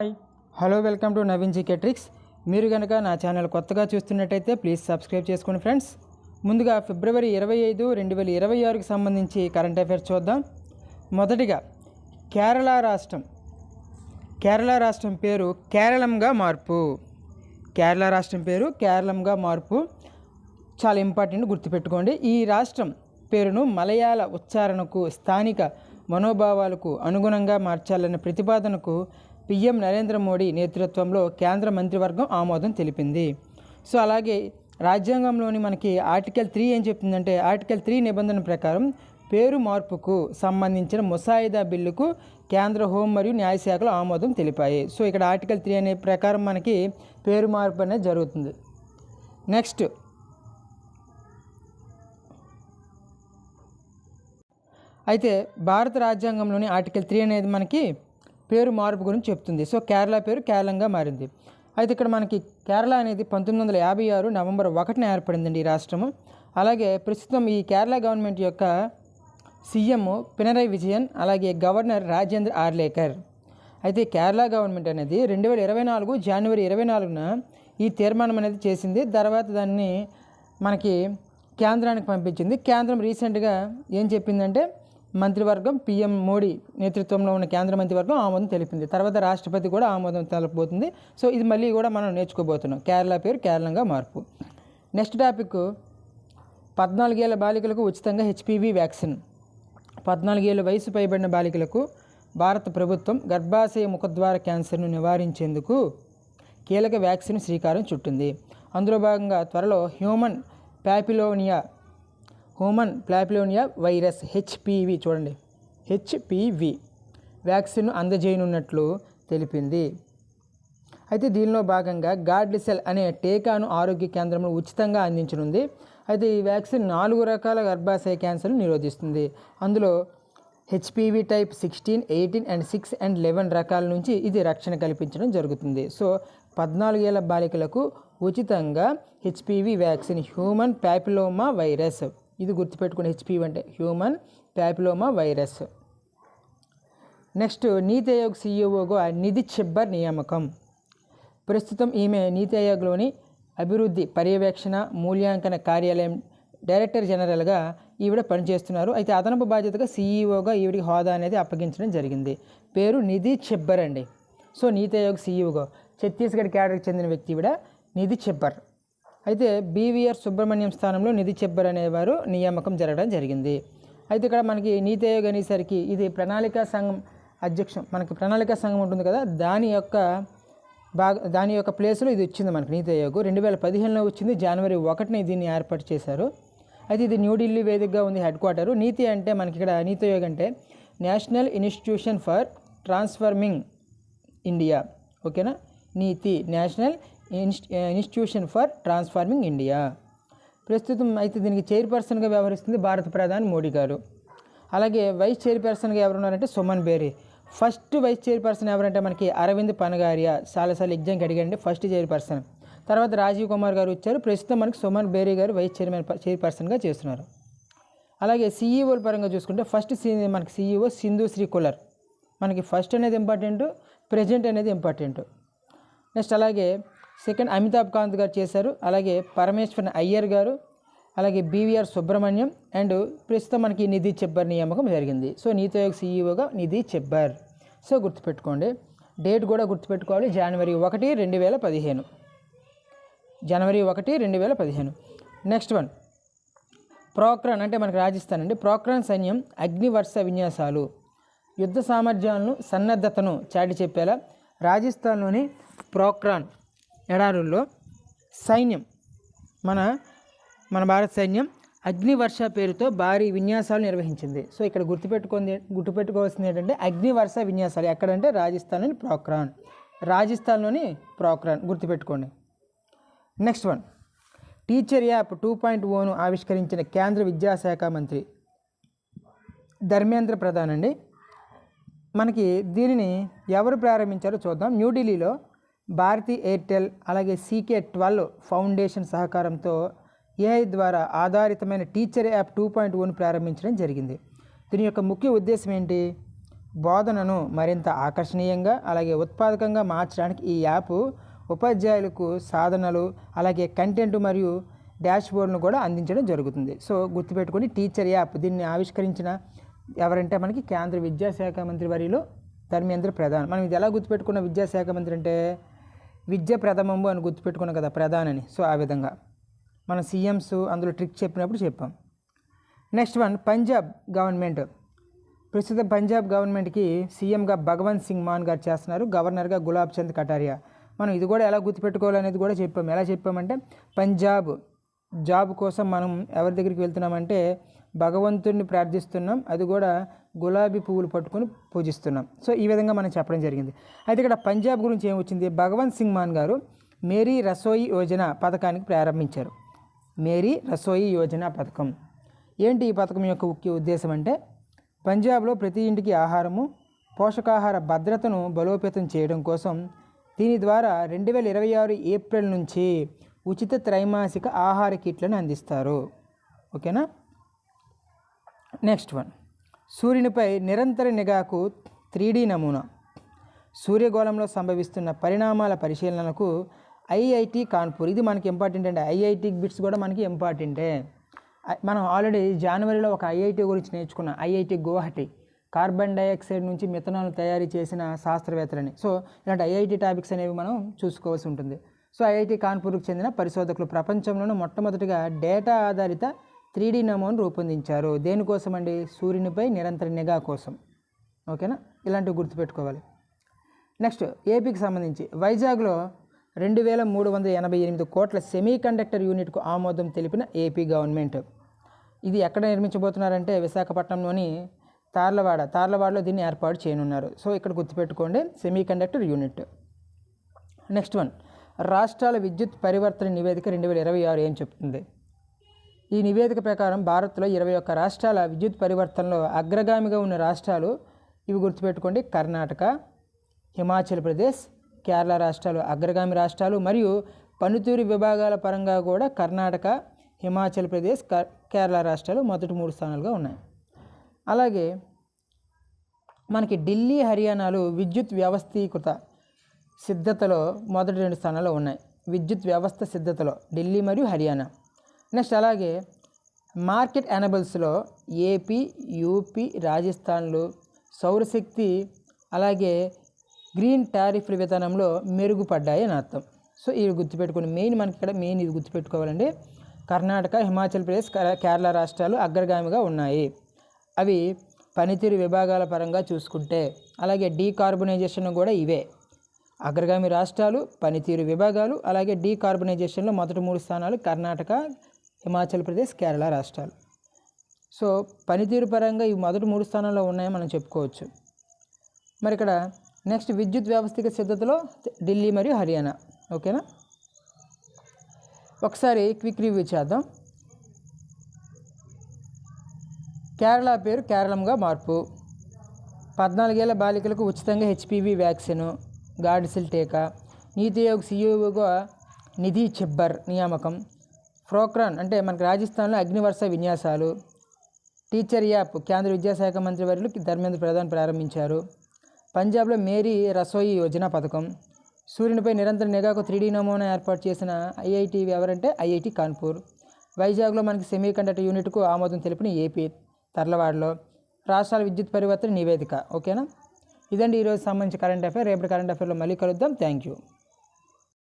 Hello, welcome to Naveen GK tricks. మీరు కనుక నా ఛానల్ కొత్తగా చూస్తున్నట్టయితే ప్లీజ్ సబ్స్క్రైబ్ చేసుకోండి ఫ్రెండ్స్. ముందుగా ఫిబ్రవరి 25, 2026కి సంబంధించి కరెంట్ అఫైర్స్ చూద్దాం. మొదటిగా కేరళ రాష్ట్రం పేరు కేరళంగా మార్పు. కేరళంగా మార్పు చాలా ఇంపార్టెంట్, గుర్తుపెట్టుకోండి. ఈ రాష్ట్రం పేరును మలయాళ ఉచ్చారణకు, స్థానిక మనోభావాలకు అనుగుణంగా మార్చాలనే ప్రతిపాదనకు పీఎం నరేంద్ర మోడీ నేతృత్వంలో కేంద్ర మంత్రివర్గం ఆమోదం తెలిపింది. సో అలాగే రాజ్యాంగంలోని మనకి ఆర్టికల్ 3 ఏం చెప్తుందంటే, ఆర్టికల్ 3 నిబంధన ప్రకారం పేరు మార్పుకు సంబంధించిన ముసాయిదా బిల్లుకు కేంద్ర హోం మరియు న్యాయశాఖలు ఆమోదం తెలిపాయి. సో ఇక్కడ ఆర్టికల్ 3 అనే ప్రకారం మనకి పేరు మార్పు అనేది జరుగుతుంది. నెక్స్ట్ అయితే భారత రాజ్యాంగంలోని ఆర్టికల్ 3 అనేది మనకి పేరు మార్పు గురించి చెప్తుంది. సో కేరళ పేరు కేరళంగా మారింది. అయితే ఇక్కడ మనకి కేరళ అనేది 1956 నవంబర్ 1న ఏర్పడిందండి ఈ రాష్ట్రము. అలాగే ప్రస్తుతం ఈ కేరళ గవర్నమెంట్ యొక్క సీఎం పినరయ్ విజయన్, అలాగే గవర్నర్ రాజేంద్ర ఆర్లేకర్. అయితే కేరళ గవర్నమెంట్ అనేది 2024 జనవరి 24న ఈ తీర్మానం అనేది చేసింది. తర్వాత దాన్ని మనకి కేంద్రానికి పంపించింది. కేంద్రం రీసెంట్గా ఏం చెప్పిందంటే, మంత్రివర్గం పీఎం మోడీ నేతృత్వంలో ఉన్న కేంద్ర మంత్రివర్గం ఆమోదం తెలిపింది. తర్వాత రాష్ట్రపతి కూడా ఆమోదం తెలపబోతుంది. సో ఇది మళ్ళీ కూడా మనం నేర్చుకోబోతున్నాం. కేరళ పేరు కేరళంగా మార్పు. నెక్స్ట్ టాపిక్ 14 ఏళ్ల బాలికలకు ఉచితంగా హెచ్పివి వ్యాక్సిన్. 14 ఏళ్ల వయసు పైబడిన బాలికలకు భారత ప్రభుత్వం గర్భాశయ ముఖద్వార క్యాన్సర్ను నివారించేందుకు కీలక వ్యాక్సిన్ శ్రీకారం చుట్టింది. అందులో భాగంగా త్వరలో హ్యూమన్ ప్యాపిలోనియా వైరస్ హెచ్పివి వ్యాక్సిన్ను అందజేయనున్నట్లు తెలిపింది. అయితే దీనిలో భాగంగా గార్డిసెల్ అనే టీకాను ఆరోగ్య కేంద్రంలో ఉచితంగా అందించనుంది. అయితే ఈ వ్యాక్సిన్ 4 రకాల గర్భాశయ క్యాన్సర్ను నిరోధిస్తుంది. అందులో హెచ్పివి టైప్ 16, 18 అండ్ 6 అండ్ 11 రకాల నుంచి ఇది రక్షణ కల్పించడం జరుగుతుంది. సో 14 ఏళ్ల బాలికలకు ఉచితంగా HPV vaccine, human papilloma virus. ఇది గుర్తుపెట్టుకుని, హెచ్పివి అంటే హ్యూమన్ ప్యాపిలోమా వైరస్. నెక్స్ట్ నీతి ఆయోగ్ సీఈఓగా నిధి చెబ్బర్ నియామకం. ప్రస్తుతం ఈమె నీతి ఆయోగ్లోని అభివృద్ధి పర్యవేక్షణ మూల్యాంకన కార్యాలయం డైరెక్టర్ జనరల్గా ఈవిడ పనిచేస్తున్నారు. అయితే అదనపు బాధ్యతగా సీఈఓగా ఈవిడికి హోదా అనేది అప్పగించడం జరిగింది. పేరు నిధి చెబ్బర్ అండి. సో నీతి ఆయోగ్ సీఈఓగా ఛత్తీస్గఢ్ క్యాడర్కి చెందిన వ్యక్తి ఈవిడ నిధి చెబ్బర్. అయితే బీవీఆర్ సుబ్రహ్మణ్యం స్థానంలో నిధి చెబ్బర్ అనేవారు నియామకం జరగడం జరిగింది. అయితే ఇక్కడ మనకి నీతి ఆయోగ్ అనేసరికి ఇది ప్రణాళికా సంఘం అధ్యక్షం, మనకి ప్రణాళికా సంఘం ఉంటుంది కదా, దాని యొక్క ప్లేస్లో ఇది వచ్చింది మనకి నీతి ఆయోగ్. 2015లో వచ్చింది. జనవరి 1న దీన్ని ఏర్పాటు చేశారు. అయితే ఇది న్యూఢిల్లీ వేదికగా ఉంది హెడ్ క్వార్టరు. నీతి అంటే మనకి ఇక్కడ నీతి ఆయోగ్ అంటే national institution for transforming India. ఓకేనా, నీతి national institution for transforming India. ప్రస్తుతం అయితే దీనికి చైర్పర్సన్గా వ్యవహరిస్తుంది భారత ప్రధాని మోడీ గారు. అలాగే వైస్ చైర్పర్సన్గా ఎవరున్నారంటే Suman Bery. First vice chairperson ఎవరంటే మనకి అరవింద్ పనగారియా. చాలాసార్లు ఎగ్జామ్కి అడిగారండి ఫస్ట్ చైర్పర్సన్. తర్వాత రాజీవ్ కుమార్ గారు వచ్చారు. ప్రస్తుతం మనకి సుమన్ బేరీ గారు వైస్ చైర్పర్సన్గా చేస్తున్నారు. అలాగే సీఈఓల పరంగా చూసుకుంటే ఫస్ట్ మనకి సీఈఓ సింధు శ్రీ కులర్. మనకి ఫస్ట్ అనేది ఇంపార్టెంట్, ప్రెజెంట్ అనేది ఇంపార్టెంట్. నెక్స్ట్ అలాగే సెకండ్ అమితాబ్ కాంత్ గారు చేశారు. అలాగే పరమేశ్వరన్ అయ్యర్ గారు, అలాగే బీవీఆర్ సుబ్రహ్మణ్యం అండ్ ప్రస్తుతం మనకి నిధి చెబ్బర్ నియామకం జరిగింది. సో నీతి ఆయోగ్ సీఈఓగా నిధి చెబ్బర్. సో గుర్తుపెట్టుకోండి, డేట్ కూడా గుర్తుపెట్టుకోవాలి. జనవరి 1, 2015. జనవరి 1, 2015. నెక్స్ట్ వన్ ప్రోక్రాన్ అంటే మనకి రాజస్థాన్ అండి. ప్రోక్రాన్ సైన్యం అగ్నివర్ష విన్యాసాలు యుద్ధ సామర్థ్యాలను సన్నద్ధతను చాటి చెప్పేలా రాజస్థాన్లోని ప్రోక్రాన్ ఎడారుల్లో సైన్యం మన భారత సైన్యం అగ్నివర్ష పేరుతో భారీ విన్యాసాలు నిర్వహించింది. సో ఇక్కడ గుర్తుపెట్టుకోవాల్సింది ఏంటంటే అగ్నివర్ష విన్యాసాలు ఎక్కడంటే రాజస్థాన్లోని ప్రోక్రాన్ గుర్తుపెట్టుకోండి. నెక్స్ట్ వన్ టీచర్ యాప్ 2.0ను ఆవిష్కరించిన కేంద్ర విద్యాశాఖ మంత్రి ధర్మేంద్ర ప్రధాన్ అండి. మనకి దీనిని ఎవరు ప్రారంభించారో చూద్దాం. న్యూఢిల్లీలో భారతీ ఎయిర్టెల్ అలాగే CK12 ఫౌండేషన్ సహకారంతో AI ద్వారా ఆధారితమైన టీచర్ యాప్ 2.0ను ప్రారంభించడం జరిగింది. దీని యొక్క ముఖ్య ఉద్దేశం ఏంటి? బోధనను మరింత ఆకర్షణీయంగా అలాగే ఉత్పాదకంగా మార్చడానికి ఈ యాప్ ఉపాధ్యాయులకు సాధనలు అలాగే కంటెంట్ మరియు డాష్బోర్డ్ను కూడా అందించడం జరుగుతుంది. సో గుర్తుపెట్టుకొని టీచర్ యాప్ దీన్ని ఆవిష్కరించిన ఎవరంటే మనకి కేంద్ర విద్యాశాఖ మంత్రి వర్యులు ధర్మేంద్ర ప్రధాన్. మనం ఇది ఎలా గుర్తుపెట్టుకున్న విద్యాశాఖ మంత్రి అంటే విద్య ప్రథమంబు అని గుర్తుపెట్టుకున్నాం కదా ప్రధాన్ అని. సో ఆ విధంగా మన సీఎంస్ అందులో ట్రిక్ చెప్పినప్పుడు చెప్పాం. Next one, Punjab government. ప్రస్తుతం పంజాబ్ గవర్నమెంట్కి సీఎంగా భగవంత్ సింగ్ మాన్ గారు చేస్తున్నారు, గవర్నర్గా గులాబ్ చంద్ కటారియా. మనం ఇది కూడా ఎలా గుర్తుపెట్టుకోవాలనేది కూడా చెప్పాం. ఎలా చెప్పామంటే పంజాబ్ జాబ్ కోసం మనం ఎవరి దగ్గరికి వెళ్తున్నామంటే భగవంతుడిని ప్రార్థిస్తున్నాం, అది కూడా గులాబీ పువ్వులు పట్టుకొని పూజిస్తున్నాం. సో ఈ విధంగా మనం చెప్పడం జరిగింది. అయితే ఇక్కడ పంజాబ్ గురించి ఏమొచ్చింది, భగవంత్ సింగ్ మాన్ గారు మేరీ రసోయి యోజన పథకానికి ప్రారంభించారు. మేరీ రసోయి యోజన పథకం ఏంటి? ఈ పథకం యొక్క ముఖ్య ఉద్దేశం అంటే పంజాబ్లో ప్రతి ఇంటికి ఆహారము పోషకాహార భద్రతను బలోపేతం చేయడం కోసం దీని ద్వారా 2026 ఏప్రిల్ నుంచి ఉచిత త్రైమాసిక ఆహార కిట్లను అందిస్తారు. ఓకేనా. నెక్స్ట్ వన్, సూర్యునిపై నిరంతర నిఘాకు 3D నమూనా. సూర్యగోళంలో సంభవిస్తున్న పరిణామాల పరిశీలనకు ఐఐటి కాన్పూర్. ఇది మనకి ఇంపార్టెంట్ అండి. ఐఐటి బిట్స్ కూడా మనకి ఇంపార్టెంటే. మనం ఆల్రెడీ జనవరిలో ఒక ఐఐటి గురించి నేర్చుకున్నాం. ఐఐటి గువాహటి కార్బన్ డైఆక్సైడ్ నుంచి మిథనాల్ తయారీ చేసిన శాస్త్రవేత్తలని. సో ఇలాంటి ఐఐటి టాపిక్స్ అనేవి మనం చూసుకోవాల్సి ఉంటుంది. సో ఐఐటి కాన్పూర్కు చెందిన పరిశోధకులు ప్రపంచంలోనే మొట్టమొదటిగా డేటా ఆధారిత 3D నమూనాను రూపొందించారు. దేనికోసం అండి? సూర్యునిపై నిరంతర నిఘా కోసం. ఓకేనా, ఇలాంటివి గుర్తుపెట్టుకోవాలి. నెక్స్ట్, ఏపీకి సంబంధించి వైజాగ్లో 2388 కోట్ల సెమీ కండక్టర్ యూనిట్కు ఆమోదం తెలిపిన ఏపీ గవర్నమెంట్. ఇది ఎక్కడ నిర్మించబోతున్నారంటే విశాఖపట్నంలోని తార్లవాడలో దీన్ని ఏర్పాటు చేయనున్నారు. సో ఇక్కడ గుర్తుపెట్టుకోండి semi conductor unit. Next one, రాష్ట్రాల విద్యుత్ పరివర్తన నివేదిక 2026 ఏం చెప్తుంది? ఈ నివేదిక ప్రకారం భారత్లో 21 రాష్ట్రాల విద్యుత్ పరివర్తనలో అగ్రగామిగా ఉన్న రాష్ట్రాలు ఇవి గుర్తుపెట్టుకోండి. కర్ణాటక, హిమాచల్ ప్రదేశ్, కేరళ రాష్ట్రాలు అగ్రగామి రాష్ట్రాలు. మరియు పనితీరు విభాగాల పరంగా కూడా కర్ణాటక, హిమాచల్ ప్రదేశ్, కేరళ రాష్ట్రాలు మొదటి 3 స్థానాలుగా ఉన్నాయి. అలాగే మనకి ఢిల్లీ, హర్యానాలు విద్యుత్ వ్యవస్థీకృత సిద్ధతలో మొదటి 2 స్థానాల్లో ఉన్నాయి. విద్యుత్ వ్యవస్థ సిద్ధతలో ఢిల్లీ మరియు హర్యానా. నెక్స్ట్ అలాగే మార్కెట్ ఎనబుల్స్లో ఏపీ, యూపీ, రాజస్థాన్లు సౌరశక్తి అలాగే గ్రీన్ టారిఫ్ల విధానంలో మెరుగుపడ్డాయి అని అర్థం. సో ఇవి గుర్తుపెట్టుకోండి. మనకి ఇక్కడ ఇది గుర్తుపెట్టుకోవాలండి. కర్ణాటక, హిమాచల్ ప్రదేశ్, కేరళ రాష్ట్రాలు అగ్రగామిగా ఉన్నాయి. అవి పనితీరు విభాగాల పరంగా చూసుకుంటే. అలాగే డీకార్బనైజేషన్ కూడా ఇవే అగ్రగామి రాష్ట్రాలు, పనితీరు విభాగాలు. అలాగే డీకార్బనైజేషన్లో మొదటి 3 స్థానాలు కర్ణాటక, హిమాచల్ ప్రదేశ్, కేరళ రాష్ట్రాలు. సో పనితీరు పరంగా ఇవి మొదటి 3 స్థానాల్లో ఉన్నాయని మనం చెప్పుకోవచ్చు. మరి ఇక్కడ నెక్స్ట్ విద్యుత్ వ్యవస్థిక సిద్ధతలో ఢిల్లీ మరియు హర్యానా. ఓకేనా. ఒకసారి క్విక్ రివ్యూ చేద్దాం. కేరళ పేరు కేరళంగా మార్పు, 14 ఏళ్ల బాలికలకు ఉచితంగా HPV వ్యాక్సిన్, గార్డిసిల్ టీకా, నీతి ఆయోగ్ సీఈఓగా నిధి చిబ్బర్ నియామకం, ప్రోక్రాన్ అంటే మనకి రాజస్థాన్లో అగ్నివర్ష విన్యాసాలు, టీచర్ యాప్ కేంద్ర విద్యాశాఖ మంత్రి వర్యులు ధర్మేంద్ర ప్రధాన్ ప్రారంభించారు, పంజాబ్లో మేరీ రసోయి యోజన పథకం, సూర్యునిపై నిరంతర నిఘాకు 3D నమూనా ఏర్పాటు చేసిన ఐఐటి ఎవరంటే ఐఐటి కాన్పూర్, వైజాగ్లో మనకి సెమీ కండక్టర్ యూనిట్కు ఆమోదం తెలిపిన ఏపీ తర్లవాడలో రాష్ట్రాల విద్యుత్ పరివర్తన నివేదిక. ఓకేనా. ఇదండి ఈరోజు సంబంధించి కరెంట్ అఫైర్. రేపటి కరెంట్ అఫైర్లో మళ్ళీ కలుద్దాం. Thank you.